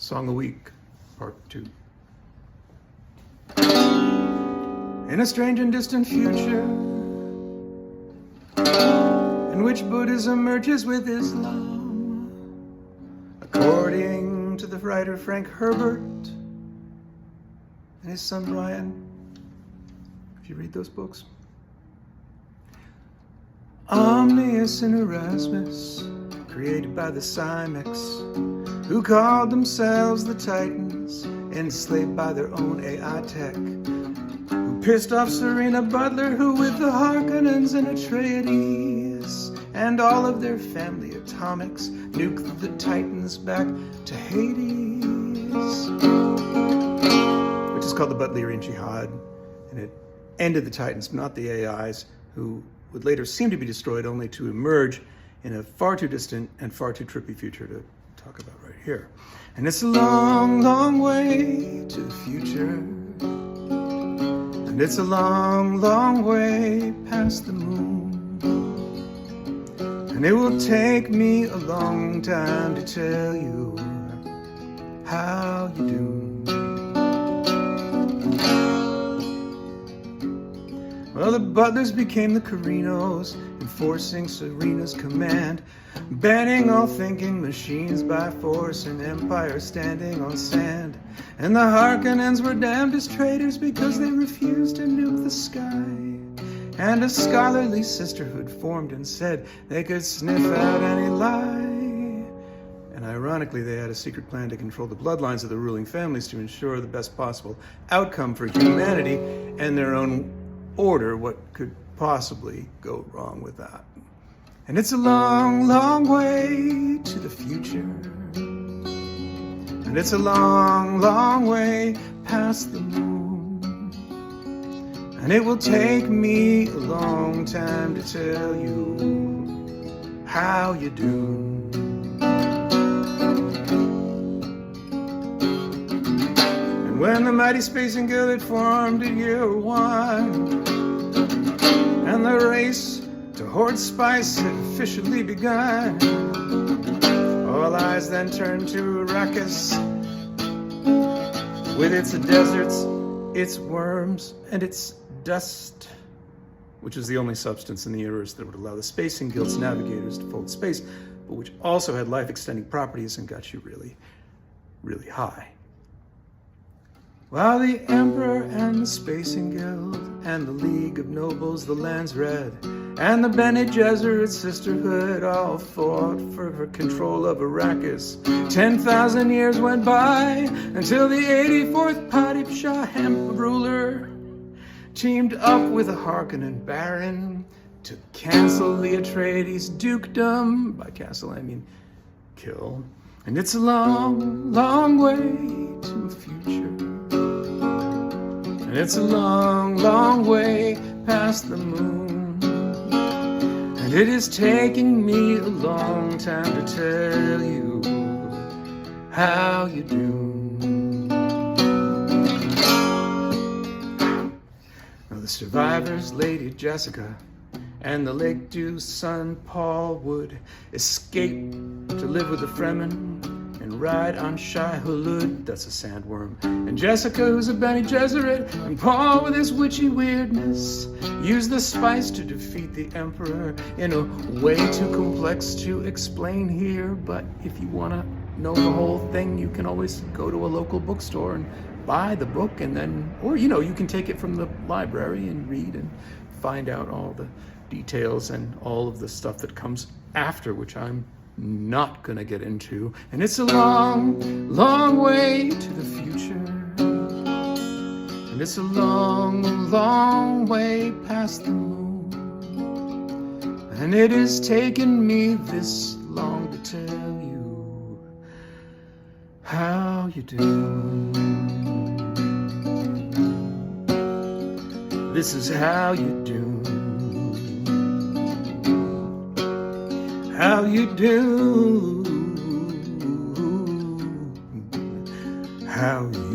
Song a Week, Part 2. In a strange and distant future, in which Buddhism merges with Islam, according to the writer Frank Herbert and his son Brian, if you read those books. Omnius and Erasmus, created by the Cymeks, who called themselves the Titans, enslaved by their own AI tech, who pissed off Serena Butler, who with the Harkonens and Atreides and all of their family atomics nuked the Titans back to Hades, which is called the Butlerian Jihad, and it ended the Titans, not the AIs, who would later seem to be destroyed, only to emerge in a far too distant and far too trippy future to talk about right here. And it's a long, long way to the future. And it's a long, long way past the moon. And it will take me a long time to tell you how you do. Well, the Butlers became the Corrinos, enforcing Serena's command, banning all thinking machines by force, an empire standing on sand. And the Harkonens were damned as traitors because they refused to nuke the sky. And a scholarly sisterhood formed and said they could sniff out any lie. And ironically, they had a secret plan to control the bloodlines of the ruling families to ensure the best possible outcome for humanity and their own order. What could possibly go wrong with that? And it's a long, long way to the future. And it's a long, long way past the moon. And it will take me a long time to tell you how you do. And when the mighty Spacing Guild had formed in year 1, and the race to hoard spice had officially begun, all eyes then turned to Arrakis, with its deserts, its worms, and its dust, which is the only substance in the universe that would allow the Spacing Guild's navigators to fold space, but which also had life-extending properties and got you really, really high. While the Emperor and the Spacing Guild and the League of Nobles, the Lands Red, and the Bene Gesserit Sisterhood all fought for control of Arrakis, 10,000 years went by until the 84th Padib Shah Hemp ruler teamed up with a Harkonnen baron to cancel the Atreides dukedom. By cancel, I mean kill. And it's a long, long way to a future. And it's a long, long way past the moon. And it is taking me a long time to tell you how you do. Now the survivors, Lady Jessica and the Lake Dew's son Paul, would escape to live with the Fremen and ride on Shai Hulud, that's a sandworm. And Jessica, who's a Bene Gesserit, and Paul, with his witchy weirdness, used the spice to defeat the Emperor in a way too complex to explain here. But if you want to know the whole thing, you can always go to a local bookstore and buy the book, and then, or you can take it from the library and read and find out all the details and all of the stuff that comes after, which I'm not gonna get into. And it's a long, long way to the future. And it's a long, long way past the moon. And it has taken me this long to tell you how you do. This is how you do. How you do, how you